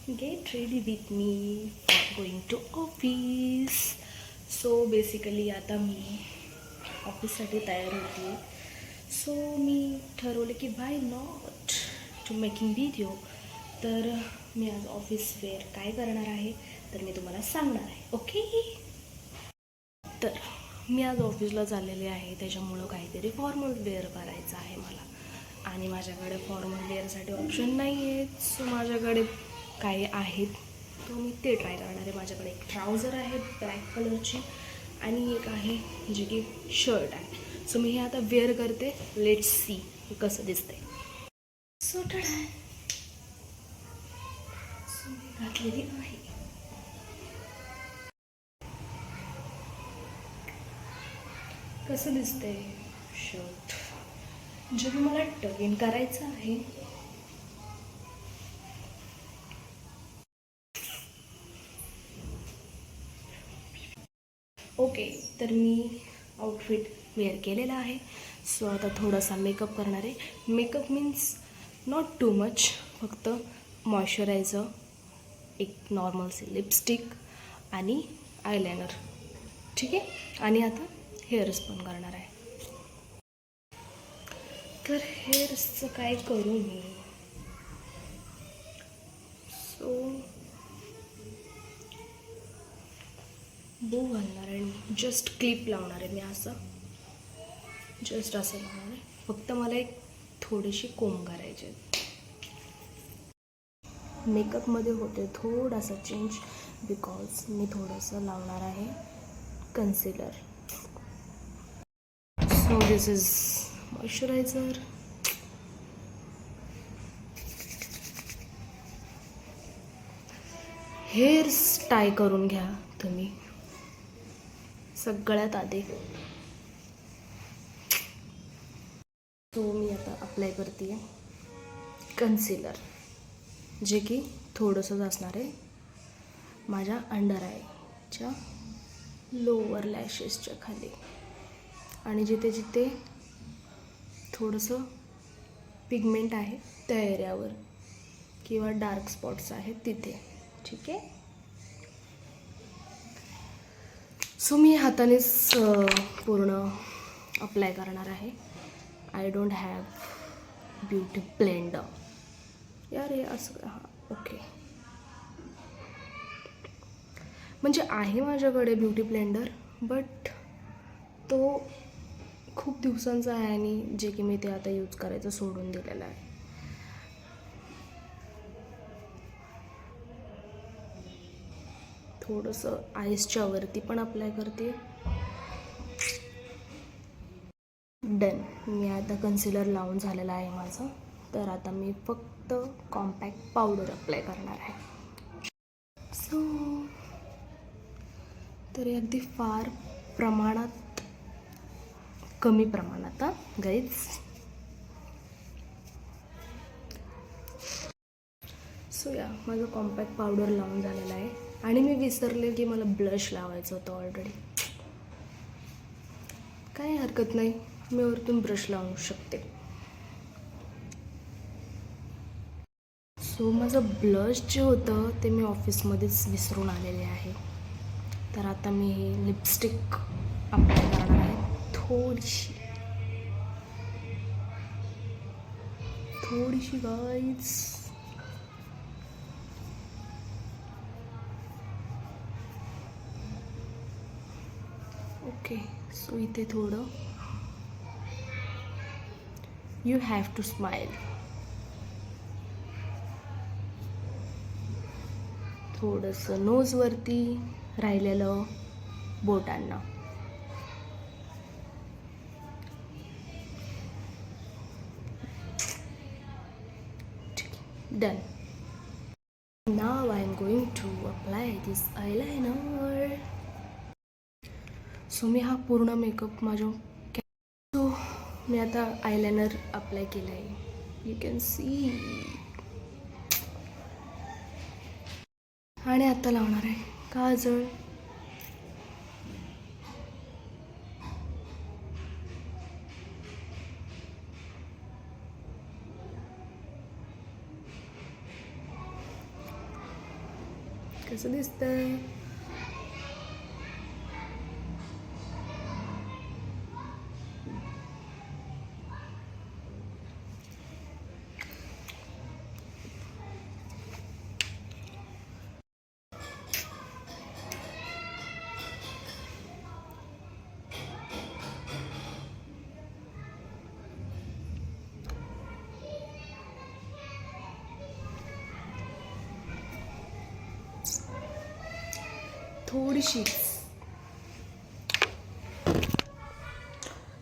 get ready with me for going to office. So basically आता मी ऑफिससाठी तयार होते. सो मी ठरवलं की why not to making video. तर मी आज ऑफिस वेअर काय करणार आहे तर मी तुम्हाला सांगणार आहे. ओके, तर मी आज ऑफिसला चाललेले आहे, त्याच्यामुळं काहीतरी फॉर्मल वेअर करायचं आहे मला. आणि माझ्याकडे फॉर्मल वेअरसाठी ऑप्शन नाही आहेत. सो माझ्याकडे काही आहेत तो मी ते ट्राय करणार आहे. माझ्याकडे एक ट्राउझर आहे ब्लॅक कलरची आणि एक आहे जे की शर्ट आहे. सो मी हे आता वेअर करते. लेट्स सी हे कसं दिसतंय. सो टडा, सो मी घातलेली आहे. कसं दिसतंय शर्ट, जे की मला टग इन करायचं आहे. ओके, तर मी आउटफिट वेअर केलेला आहे. सो आता थोडासा मेकअप करणार आहे. Makeup means not too much, फक्त मॉइश्चरायझर, एक नॉर्मलची लिपस्टिक आणि आयलायनर. ठीक आहे. आणि आता हेअर्स पण करणार आहे. तर हेअर्सचं काय करू मी. सो बो घालणार आहे आणि जस्ट क्लिप लावणार आहे. मी असं जस्ट असं लावणार आहे. फक्त मला एक थोडीशी कोंब करायचे. मेकअपमध्ये होते थोडासा चेंज बिकॉज मी थोडंसं लावणार आहे concealer. So this is moisturiser. Hairs tie करून घ्या तुम्ही सगळ्यात आधी. सो मी आता अप्लाय करते कन्सिलर, जे की थोडंसंच असणार आहे माझ्या अंडर आयच्या लोअर लॅशेसच्या खाली आणि जिथे जिथे थोडंसं पिगमेंट आहे त्या एरियावर किंवा डार्क स्पॉट्स आहेत तिथे. ठीक आहे. सो मी हातानेच पूर्ण अप्लाय करणार आहे. I don't have beauty blender. यार हे असं हां ओके, म्हणजे आहे माझ्याकडे ब्युटी ब्लेंडर बट तो खूप दिवसांचा आहे आणि जे की मी ते आता यूज करायचं सोडून दिलेलं आहे. थोडंसं आईसच्या वरती पण अप्लाय करते. डन. मी आता कन्सिलर लावून झालेलं आहे माझं. तर आता मी फक्त कॉम्पॅक्ट पावडर अप्लाय करणार आहे. सो तरी अगदी फार प्रमाणात, कमी प्रमाणात गाईज. सो या माझं कॉम्पॅक्ट पावडर लावून झालेलं आहे आणि मी विसरले की मला ब्लश लावायचं होतं ऑलरेडी. काही हरकत नाही, मी वरतून ब्रश लावू शकते. सो माझं ब्लश जे होतं ते मी ऑफिसमध्येच विसरून आलेले आहे. तर आता मी हे लिपस्टिक अप्लाय करणार आहे थोडीशी गाईज. ओके, सो इथे थोडं यू हॅव टू स्माइल. थोडंसं नोजवरती राहिलेलं बोटांना. Done. Now I am going to apply this eyeliner. So मी हा पूर्ण मेकअप माझ्या सो मी आता आयलायनर अप्लाय केलं आहे. You can see. आणि आता लावणार आहे काजळ. कसं दिसतंय? थोडीशीच.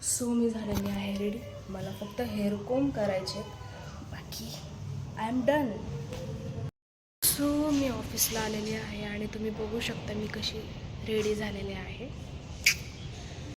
सो मी झालेली आहे रेडी. मला फक्त हेअर कोम करायचे, बाकी आय एम डन. सो मी ऑफिसला आलेली आहे आणि तुम्ही बघू शकता मी कशी रेडी झालेली आहे.